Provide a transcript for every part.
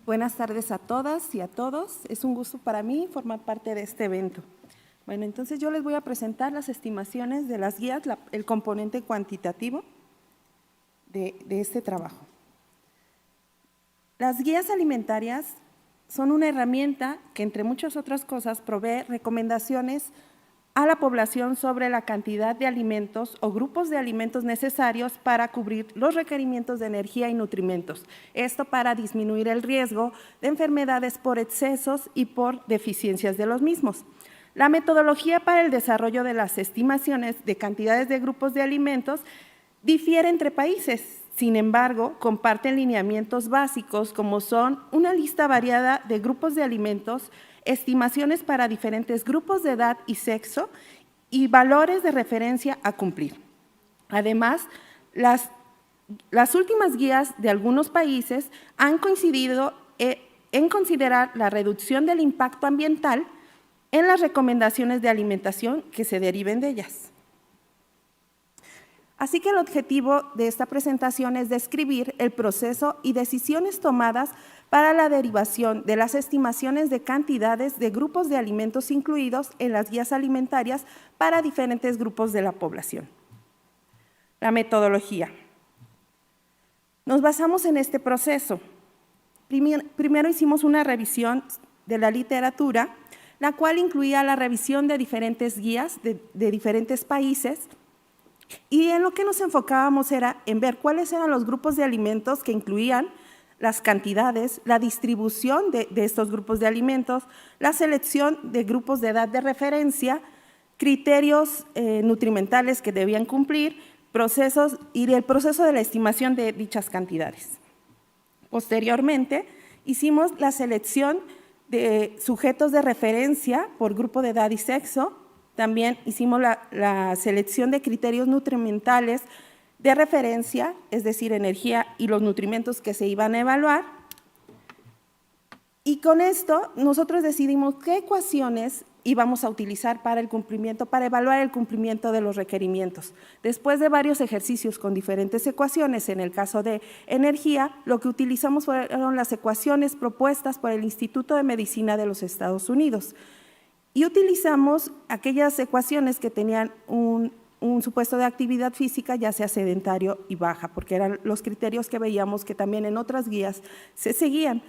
Buenas tardes a todas y a todos. Es un gusto para mí formar parte de este evento. Bueno, entonces yo les voy a presentar las estimaciones de las guías, el componente cuantitativo de este trabajo. Las guías alimentarias son una herramienta que, entre muchas otras cosas, provee recomendaciones a la población sobre la cantidad de alimentos o grupos de alimentos necesarios para cubrir los requerimientos de energía y nutrimentos. Esto para disminuir el riesgo de enfermedades por excesos y por deficiencias de los mismos. La metodología para el desarrollo de las estimaciones de cantidades de grupos de alimentos difiere entre países. Sin embargo, comparten lineamientos básicos como son una lista variada de grupos de alimentos, estimaciones para diferentes grupos de edad y sexo y valores de referencia a cumplir. Además, las últimas guías de algunos países han coincidido en considerar la reducción del impacto ambiental en las recomendaciones de alimentación que se deriven de ellas. Así que el objetivo de esta presentación es describir el proceso y decisiones tomadas para la derivación de las estimaciones de cantidades de grupos de alimentos incluidos en las guías alimentarias para diferentes grupos de la población. La metodología. Nos basamos en este proceso. Primero hicimos una revisión de la literatura, la cual incluía la revisión de diferentes guías de diferentes países, y en lo que nos enfocábamos era en ver cuáles eran los grupos de alimentos que incluían las cantidades, la distribución de estos grupos de alimentos, la selección de grupos de edad de referencia, criterios nutrimentales que debían cumplir, procesos y el proceso de la estimación de dichas cantidades. Posteriormente, hicimos la selección de sujetos de referencia por grupo de edad y sexo. También hicimos la selección de criterios nutrimentales de referencia, es decir, energía y los nutrimentos que se iban a evaluar. Y con esto nosotros decidimos qué ecuaciones íbamos a utilizar para el cumplimiento, para evaluar el cumplimiento de los requerimientos. Después de varios ejercicios con diferentes ecuaciones, en el caso de energía, lo que utilizamos fueron las ecuaciones propuestas por el Instituto de Medicina de los Estados Unidos. Y utilizamos aquellas ecuaciones que tenían un supuesto de actividad física, ya sea sedentario y baja, porque eran los criterios que veíamos que también en otras guías se seguían.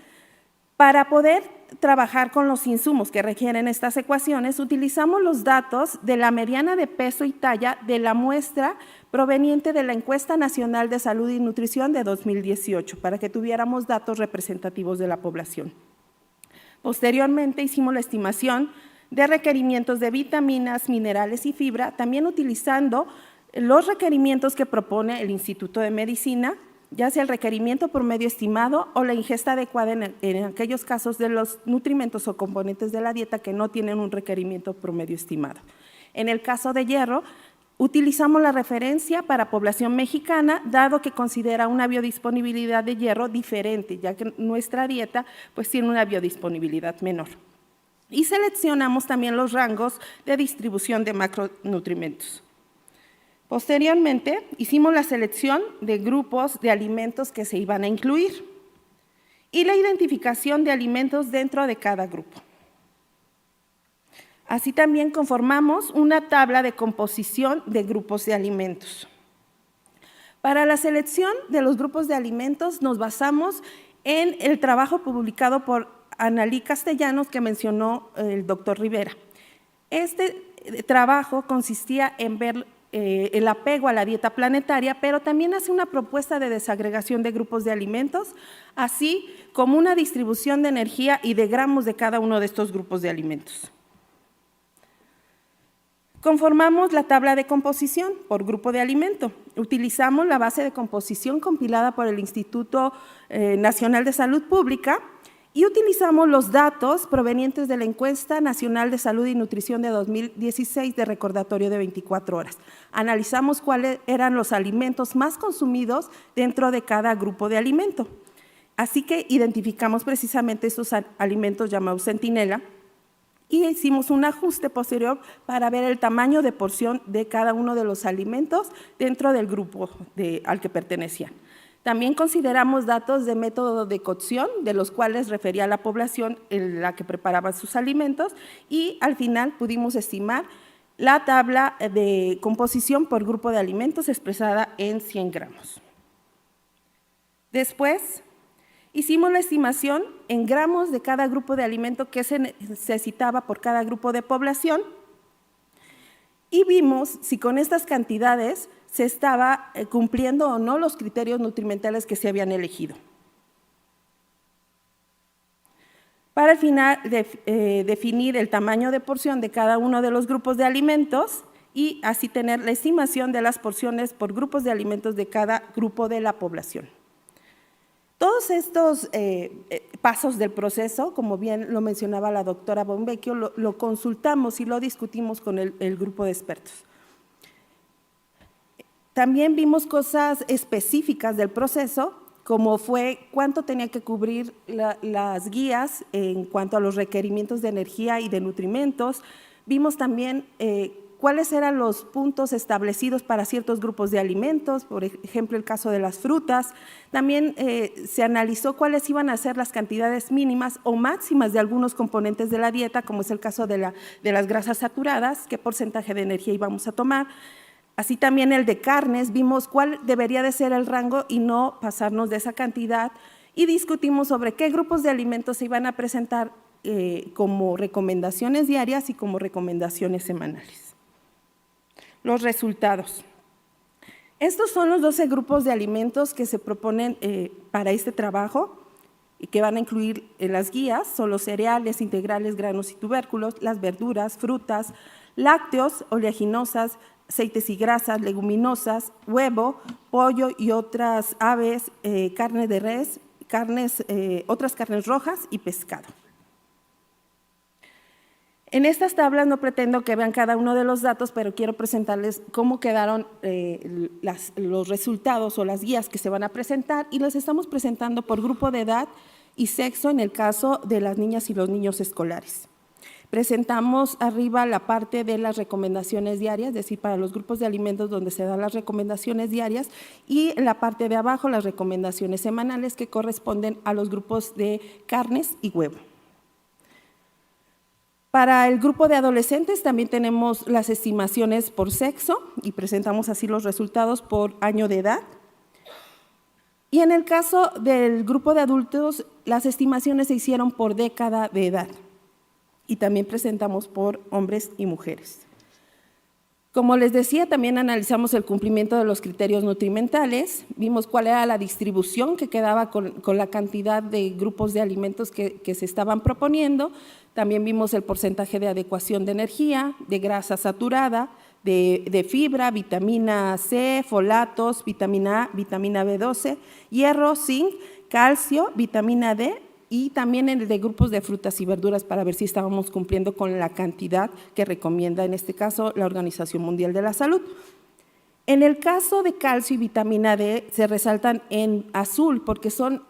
Para poder trabajar con los insumos que requieren estas ecuaciones, utilizamos los datos de la mediana de peso y talla de la muestra proveniente de la Encuesta Nacional de Salud y Nutrición de 2018, para que tuviéramos datos representativos de la población. Posteriormente hicimos la estimación de requerimientos de vitaminas, minerales y fibra, también utilizando los requerimientos que propone el Instituto de Medicina, ya sea el requerimiento promedio estimado o la ingesta adecuada en aquellos casos de los nutrimentos o componentes de la dieta que no tienen un requerimiento promedio estimado. En el caso de hierro, utilizamos la referencia para población mexicana, dado que considera una biodisponibilidad de hierro diferente, ya que nuestra dieta pues, tiene una biodisponibilidad menor. Y seleccionamos también los rangos de distribución de macronutrimentos. Posteriormente, hicimos la selección de grupos de alimentos que se iban a incluir y la identificación de alimentos dentro de cada grupo. Así también conformamos una tabla de composición de grupos de alimentos. Para la selección de los grupos de alimentos nos basamos en el trabajo publicado por Analí Castellanos, que mencionó el doctor Rivera. Este trabajo consistía en ver el apego a la dieta planetaria, pero también hace una propuesta de desagregación de grupos de alimentos, así como una distribución de energía y de gramos de cada uno de estos grupos de alimentos. Conformamos la tabla de composición por grupo de alimento. Utilizamos la base de composición compilada por el Instituto Nacional de Salud Pública, y utilizamos los datos provenientes de la Encuesta Nacional de Salud y Nutrición de 2016 de recordatorio de 24 horas. Analizamos cuáles eran los alimentos más consumidos dentro de cada grupo de alimento. Así que identificamos precisamente esos alimentos llamados centinela y hicimos un ajuste posterior para ver el tamaño de porción de cada uno de los alimentos dentro del grupo al que pertenecían. También consideramos datos de método de cocción, de los cuales refería la población en la que preparaban sus alimentos, y al final pudimos estimar la tabla de composición por grupo de alimentos expresada en 100 gramos. Después, hicimos la estimación en gramos de cada grupo de alimento que se necesitaba por cada grupo de población y vimos si con estas cantidades se estaba cumpliendo o no los criterios nutrimentales que se habían elegido. Para al final definir el tamaño de porción de cada uno de los grupos de alimentos y así tener la estimación de las porciones por grupos de alimentos de cada grupo de la población. Todos estos pasos del proceso, como bien lo mencionaba la doctora Bombecchio, lo consultamos y lo discutimos con el grupo de expertos. También vimos cosas específicas del proceso, como fue cuánto tenía que cubrir las guías en cuanto a los requerimientos de energía y de nutrimentos. Vimos también cuáles eran los puntos establecidos para ciertos grupos de alimentos, por ejemplo, el caso de las frutas. También se analizó cuáles iban a ser las cantidades mínimas o máximas de algunos componentes de la dieta, como es el caso de las grasas saturadas, qué porcentaje de energía íbamos a tomar. Así también el de carnes, vimos cuál debería de ser el rango y no pasarnos de esa cantidad, y discutimos sobre qué grupos de alimentos se iban a presentar como recomendaciones diarias y como recomendaciones semanales. Los resultados. Estos son los 12 grupos de alimentos que se proponen para este trabajo y que van a incluir en las guías. Son los cereales, integrales, granos y tubérculos, las verduras, frutas, lácteos, oleaginosas, aceites y grasas, leguminosas, huevo, pollo y otras aves, carne de res, otras carnes rojas y pescado. En estas tablas no pretendo que vean cada uno de los datos, pero quiero presentarles cómo quedaron los resultados o las guías que se van a presentar, y los estamos presentando por grupo de edad y sexo en el caso de las niñas y los niños escolares. Presentamos arriba la parte de las recomendaciones diarias, es decir, para los grupos de alimentos donde se dan las recomendaciones diarias, y en la parte de abajo las recomendaciones semanales que corresponden a los grupos de carnes y huevo. Para el grupo de adolescentes también tenemos las estimaciones por sexo y presentamos así los resultados por año de edad. Y en el caso del grupo de adultos, las estimaciones se hicieron por década de edad y también presentamos por hombres y mujeres. Como les decía, también analizamos el cumplimiento de los criterios nutrimentales, vimos cuál era la distribución que quedaba con la cantidad de grupos de alimentos que se estaban proponiendo, también vimos el porcentaje de adecuación de energía, de grasa saturada, de fibra, vitamina C, folatos, vitamina A, vitamina B12, hierro, zinc, calcio, vitamina D, y también el de grupos de frutas y verduras para ver si estábamos cumpliendo con la cantidad que recomienda, en este caso, la Organización Mundial de la Salud. En el caso de calcio y vitamina D se resaltan en azul porque son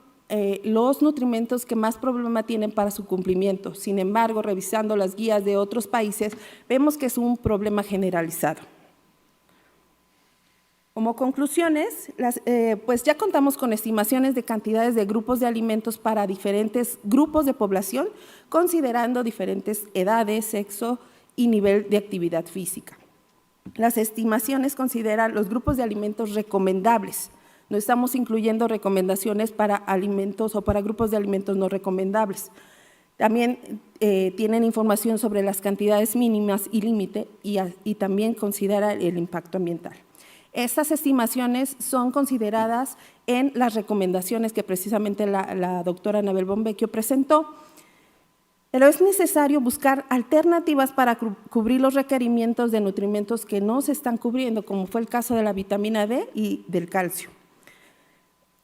los nutrimentos que más problema tienen para su cumplimiento. Sin embargo, revisando las guías de otros países, vemos que es un problema generalizado. Como conclusiones, pues ya contamos con estimaciones de cantidades de grupos de alimentos para diferentes grupos de población, considerando diferentes edades, sexo y nivel de actividad física. Las estimaciones consideran los grupos de alimentos recomendables. No estamos incluyendo recomendaciones para alimentos o para grupos de alimentos no recomendables. También tienen información sobre las cantidades mínimas y límite y también considera el impacto ambiental. Estas estimaciones son consideradas en las recomendaciones que precisamente la doctora Anabel Bombecchio presentó, pero es necesario buscar alternativas para cubrir los requerimientos de nutrimentos que no se están cubriendo, como fue el caso de la vitamina D y del calcio.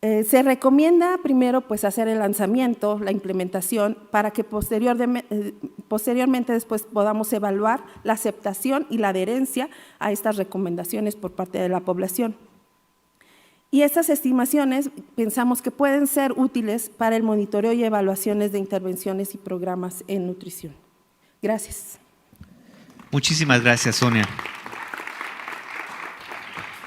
Se recomienda primero pues, hacer el lanzamiento, la implementación, para que posteriormente después podamos evaluar la aceptación y la adherencia a estas recomendaciones por parte de la población. Y estas estimaciones pensamos que pueden ser útiles para el monitoreo y evaluaciones de intervenciones y programas en nutrición. Gracias. Muchísimas gracias, Sonia.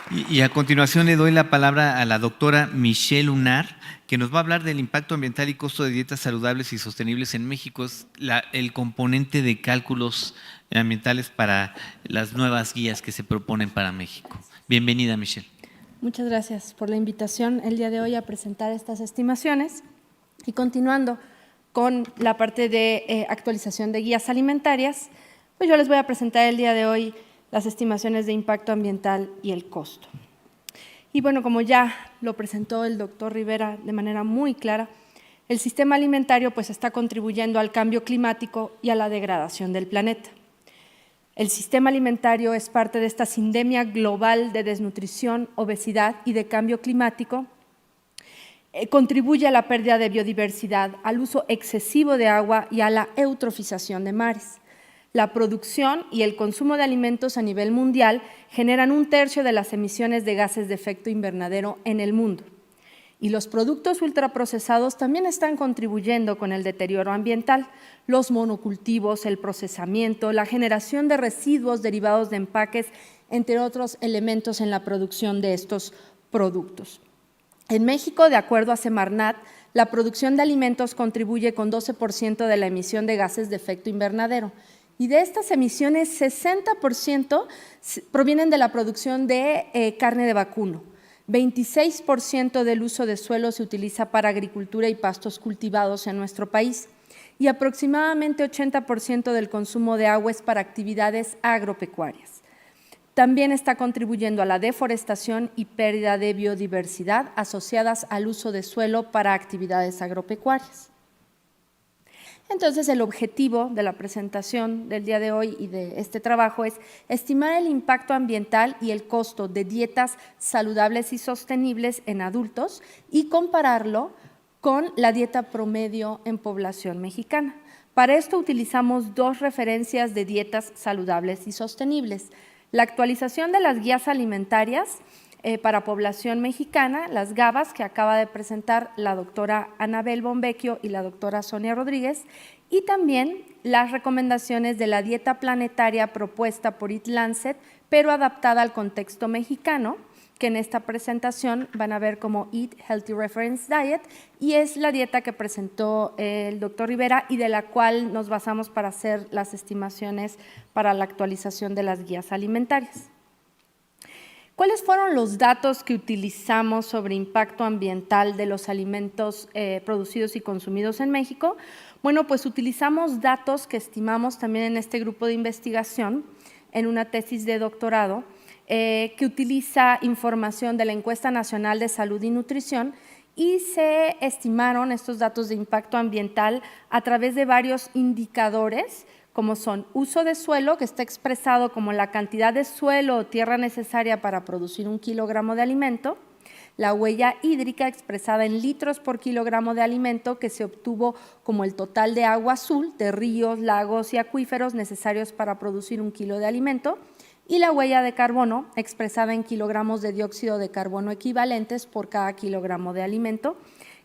Y a continuación le doy la palabra a la doctora Michelle Lunar, que nos va a hablar del impacto ambiental y costo de dietas saludables y sostenibles en México. Es el componente de cálculos ambientales para las nuevas guías que se proponen para México. Bienvenida, Michelle. Muchas gracias por la invitación el día de hoy a presentar estas estimaciones. Y continuando con la parte de actualización de guías alimentarias, pues yo les voy a presentar el día de hoy las estimaciones de impacto ambiental y el costo. Y bueno, como ya lo presentó el doctor Rivera de manera muy clara, el sistema alimentario pues está contribuyendo al cambio climático y a la degradación del planeta. El sistema alimentario es parte de esta sindemia global de desnutrición, obesidad y de cambio climático. Contribuye a la pérdida de biodiversidad, al uso excesivo de agua y a la eutrofización de mares. La producción y el consumo de alimentos a nivel mundial generan 1/3 de las emisiones de gases de efecto invernadero en el mundo. Y los productos ultraprocesados también están contribuyendo con el deterioro ambiental. Los monocultivos, el procesamiento, la generación de residuos derivados de empaques, entre otros elementos en la producción de estos productos. En México, de acuerdo a Semarnat, la producción de alimentos contribuye con 12% de la emisión de gases de efecto invernadero. Y de estas emisiones, 60% provienen de la producción de carne de vacuno. 26% del uso de suelo se utiliza para agricultura y pastos cultivados en nuestro país. Y aproximadamente 80% del consumo de agua es para actividades agropecuarias. También está contribuyendo a la deforestación y pérdida de biodiversidad asociadas al uso de suelo para actividades agropecuarias. Entonces, el objetivo de la presentación del día de hoy y de este trabajo es estimar el impacto ambiental y el costo de dietas saludables y sostenibles en adultos y compararlo con la dieta promedio en población mexicana. Para esto utilizamos 2 referencias de dietas saludables y sostenibles. La actualización de las guías alimentarias para población mexicana, las GABAs, que acaba de presentar la doctora Anabel Bombecchio y la doctora Sonia Rodríguez, y también las recomendaciones de la dieta planetaria propuesta por Eat Lancet, pero adaptada al contexto mexicano, que en esta presentación van a ver como Eat Healthy Reference Diet, y es la dieta que presentó el doctor Rivera y de la cual nos basamos para hacer las estimaciones para la actualización de las guías alimentarias. ¿Cuáles fueron los datos que utilizamos sobre impacto ambiental de los alimentos producidos y consumidos en México? Bueno, pues utilizamos datos que estimamos también en este grupo de investigación, en una tesis de doctorado, que utiliza información de la Encuesta Nacional de Salud y Nutrición, y se estimaron estos datos de impacto ambiental a través de varios indicadores, como son uso de suelo, que está expresado como la cantidad de suelo o tierra necesaria para producir 1 kilogramo de alimento, la huella hídrica expresada en litros por kilogramo de alimento, que se obtuvo como el total de agua azul de ríos, lagos y acuíferos necesarios para producir 1 kilo de alimento, y la huella de carbono expresada en kilogramos de dióxido de carbono equivalentes por cada kilogramo de alimento,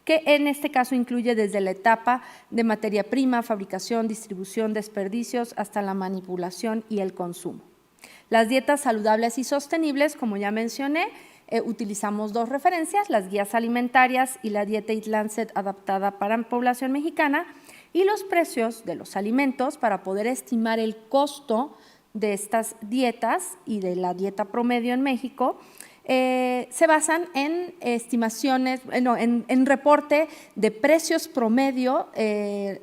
que en este caso incluye desde la etapa de materia prima, fabricación, distribución, desperdicios, hasta la manipulación y el consumo. Las dietas saludables y sostenibles, como ya mencioné, utilizamos 2 referencias, las guías alimentarias y la dieta Eat Lancet adaptada para población mexicana, y los precios de los alimentos para poder estimar el costo de estas dietas y de la dieta promedio en México. Se basan en estimaciones, en reporte de precios promedio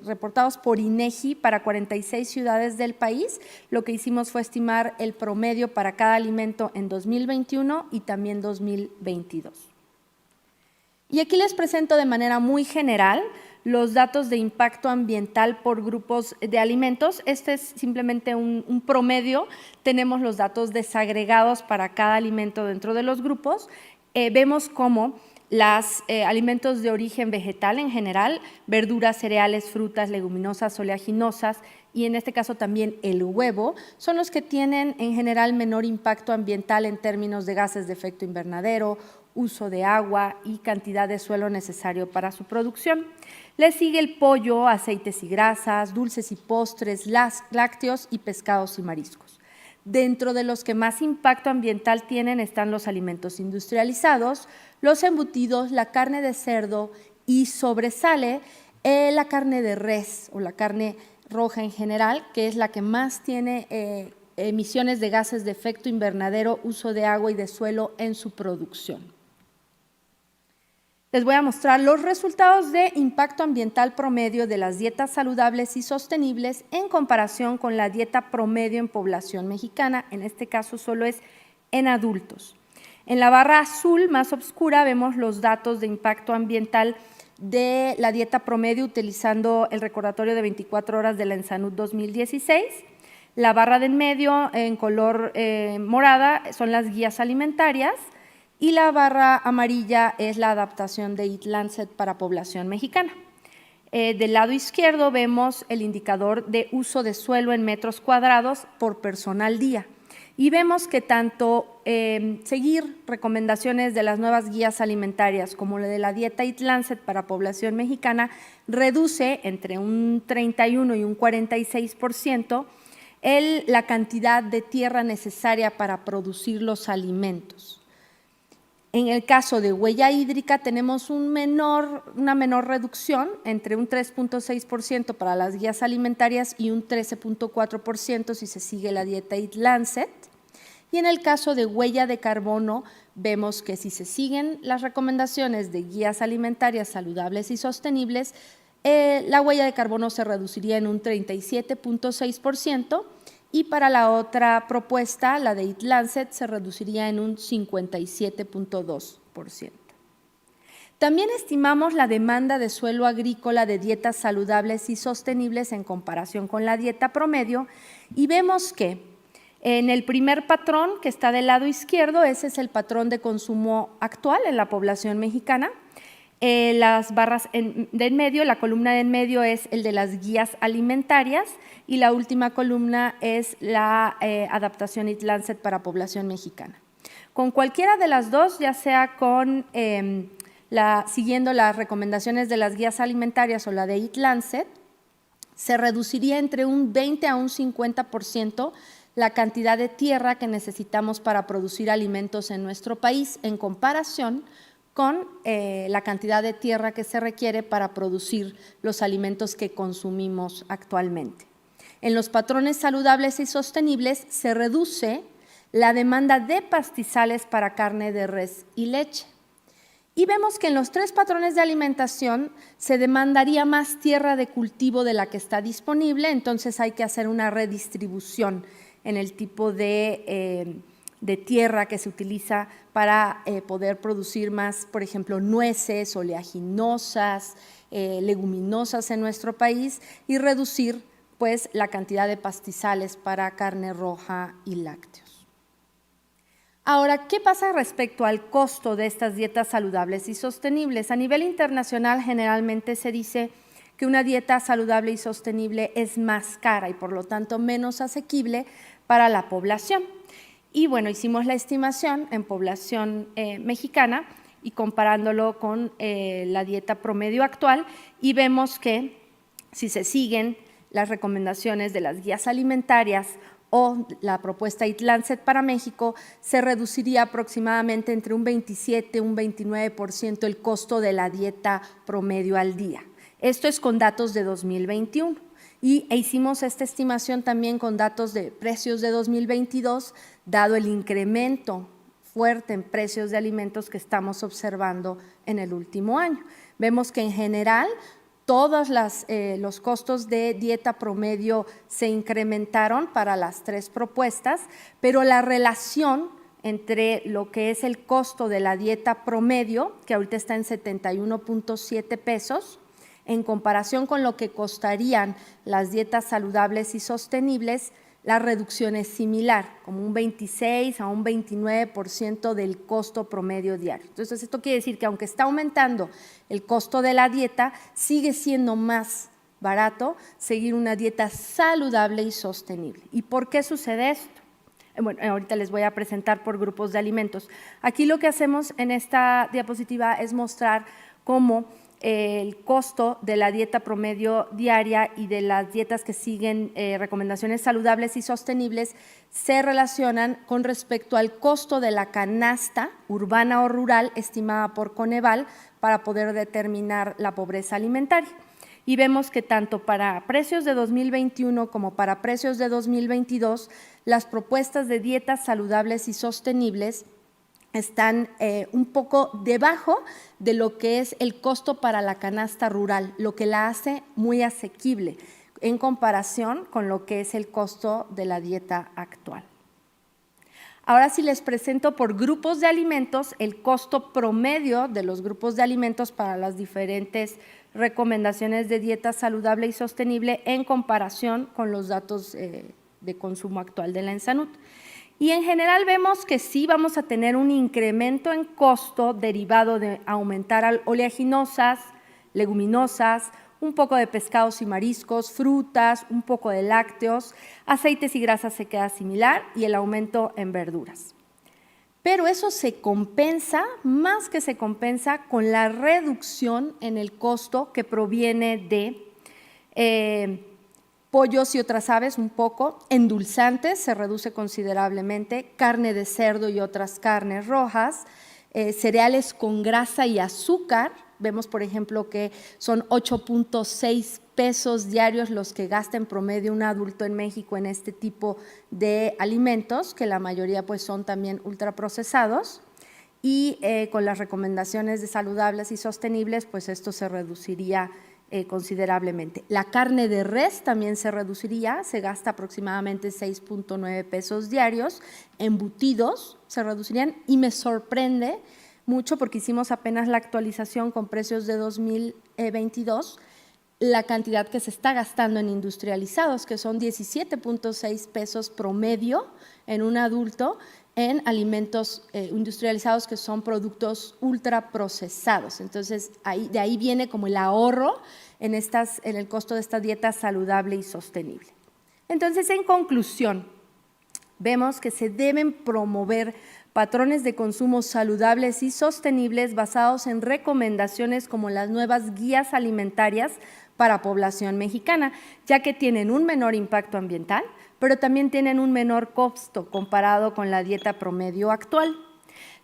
reportados por INEGI para 46 ciudades del país. Lo que hicimos fue estimar el promedio para cada alimento en 2021 y también 2022. Y aquí les presento de manera muy general los datos de impacto ambiental por grupos de alimentos. Este es simplemente un promedio. Tenemos los datos desagregados para cada alimento dentro de los grupos. Vemos cómo los alimentos de origen vegetal en general, verduras, cereales, frutas, leguminosas, oleaginosas, y en este caso también el huevo, son los que tienen en general menor impacto ambiental en términos de gases de efecto invernadero, uso de agua y cantidad de suelo necesario para su producción. Le sigue el pollo, aceites y grasas, dulces y postres, lácteos y pescados y mariscos. Dentro de los que más impacto ambiental tienen están los alimentos industrializados, los embutidos, la carne de cerdo y sobresale la carne de res o la carne roja en general, que es la que más tiene emisiones de gases de efecto invernadero, uso de agua y de suelo en su producción. Les voy a mostrar los resultados de impacto ambiental promedio de las dietas saludables y sostenibles en comparación con la dieta promedio en población mexicana. En este caso solo es en adultos. En la barra azul más oscura vemos los datos de impacto ambiental de la dieta promedio utilizando el recordatorio de 24 horas de la ENSANUD 2016. La barra de en medio en color morada son las guías alimentarias y la barra amarilla es la adaptación de Eat-Lancet para población mexicana. Del lado izquierdo vemos el indicador de uso de suelo en metros cuadrados por persona al día. Y vemos que tanto seguir recomendaciones de las nuevas guías alimentarias como la de la dieta Eat-Lancet para población mexicana reduce entre un 31 y un 46% la cantidad de tierra necesaria para producir los alimentos. En el caso de huella hídrica tenemos una menor reducción, entre un 3.6% para las guías alimentarias y un 13.4% si se sigue la dieta Eat-Lancet. Y en el caso de huella de carbono, vemos que si se siguen las recomendaciones de guías alimentarias saludables y sostenibles, la huella de carbono se reduciría en un 37.6%, y para la otra propuesta, la de Eat-Lancet, se reduciría en un 57.2%. También estimamos la demanda de suelo agrícola de dietas saludables y sostenibles en comparación con la dieta promedio y vemos que en el primer patrón que está del lado izquierdo, ese es el patrón de consumo actual en la población mexicana. Las barras de en medio, la columna de en medio es el de las guías alimentarias y la última columna es la adaptación Eat-Lancet para población mexicana. Con cualquiera de las dos, ya sea con siguiendo las recomendaciones de las guías alimentarias o la de Eat-Lancet, se reduciría entre un 20 a un 50% la cantidad de tierra que necesitamos para producir alimentos en nuestro país en comparación con la cantidad de tierra que se requiere para producir los alimentos que consumimos actualmente. En los patrones saludables y sostenibles se reduce la demanda de pastizales para carne de res y leche. Y vemos que en los tres patrones de alimentación se demandaría más tierra de cultivo de la que está disponible, entonces hay que hacer una redistribución en el tipo de tierra que se utiliza para poder producir más, por ejemplo, nueces, oleaginosas, leguminosas en nuestro país y reducir pues, la cantidad de pastizales para carne roja y lácteos. Ahora, ¿qué pasa respecto al costo de estas dietas saludables y sostenibles? A nivel internacional generalmente se dice que una dieta saludable y sostenible es más cara y por lo tanto menos asequible para la población. Y bueno, hicimos la estimación en población mexicana y comparándolo con la dieta promedio actual y vemos que si se siguen las recomendaciones de las guías alimentarias o la propuesta Eat-Lancet para México, se reduciría aproximadamente entre un 27 y un 29% el costo de la dieta promedio al día. Esto es con datos de 2021. E hicimos esta estimación también con datos de precios de 2022, dado el incremento fuerte en precios de alimentos que estamos observando en el último año. Vemos que en general todos los costos de dieta promedio se incrementaron para las tres propuestas, pero la relación entre lo que es el costo de la dieta promedio, que ahorita está en 71.7 pesos, en comparación con lo que costarían las dietas saludables y sostenibles, la reducción es similar, como un 26 a un 29% del costo promedio diario. Entonces, esto quiere decir que aunque está aumentando el costo de la dieta, sigue siendo más barato seguir una dieta saludable y sostenible. ¿Y por qué sucede esto? Bueno, ahorita les voy a presentar por grupos de alimentos. Aquí lo que hacemos en esta diapositiva es mostrar cómo el costo de la dieta promedio diaria y de las dietas que siguen recomendaciones saludables y sostenibles se relacionan con respecto al costo de la canasta urbana o rural estimada por Coneval para poder determinar la pobreza alimentaria. Y vemos que tanto para precios de 2021 como para precios de 2022, las propuestas de dietas saludables y sostenibles están un poco debajo de lo que es el costo para la canasta rural, lo que la hace muy asequible en comparación con lo que es el costo de la dieta actual. Ahora sí les presento por grupos de alimentos el costo promedio de los grupos de alimentos para las diferentes recomendaciones de dieta saludable y sostenible en comparación con los datos de consumo actual de la ENSANUD. Y en general vemos que sí vamos a tener un incremento en costo derivado de aumentar oleaginosas, leguminosas, un poco de pescados y mariscos, frutas, un poco de lácteos, aceites y grasas se queda similar y el aumento en verduras. Pero eso se compensa, más que se compensa, con la reducción en el costo que proviene de pollos y otras aves un poco, endulzantes se reduce considerablemente, carne de cerdo y otras carnes rojas, cereales con grasa y azúcar. Vemos, por ejemplo, que son 8.6 pesos diarios los que gasta en promedio un adulto en México en este tipo de alimentos, que la mayoría pues son también ultraprocesados, y con las recomendaciones de saludables y sostenibles, pues esto se reduciría considerablemente. La carne de res también se reduciría, se gasta aproximadamente 6.9 pesos diarios, embutidos se reducirían y me sorprende mucho porque hicimos apenas la actualización con precios de 2022, la cantidad que se está gastando en industrializados, que son 17.6 pesos promedio en un adulto en alimentos industrializados que son productos ultraprocesados. Entonces, de ahí viene como el ahorro en el costo de esta dieta saludable y sostenible. Entonces, en conclusión, vemos que se deben promover patrones de consumo saludables y sostenibles basados en recomendaciones como las nuevas guías alimentarias para población mexicana, ya que tienen un menor impacto ambiental, pero también tienen un menor costo comparado con la dieta promedio actual.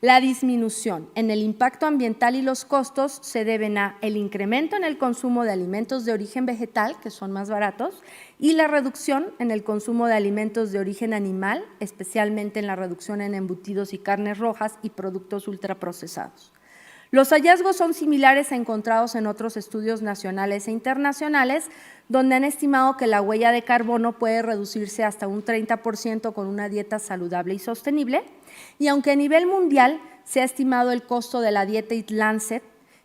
La disminución en el impacto ambiental y los costos se deben a el incremento en el consumo de alimentos de origen vegetal, que son más baratos, y la reducción en el consumo de alimentos de origen animal, especialmente en la reducción en embutidos y carnes rojas y productos ultraprocesados. Los hallazgos son similares a encontrados en otros estudios nacionales e internacionales, donde han estimado que la huella de carbono puede reducirse hasta un 30% con una dieta saludable y sostenible, y aunque a nivel mundial se ha estimado el costo de la dieta Eat Lancet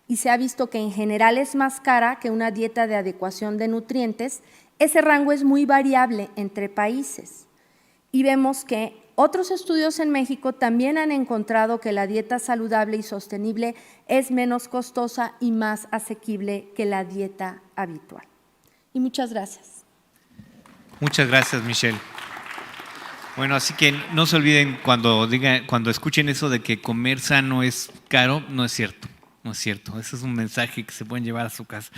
y se ha visto que en general es más cara que una dieta de adecuación de nutrientes, ese rango es muy variable entre países. Y vemos que otros estudios en México también han encontrado que la dieta saludable y sostenible es menos costosa y más asequible que la dieta habitual. Y muchas gracias. Muchas gracias, Michelle. Bueno, así que no se olviden cuando escuchen eso de que comer sano es caro, no es cierto. No es cierto, ese es un mensaje que se pueden llevar a su casa.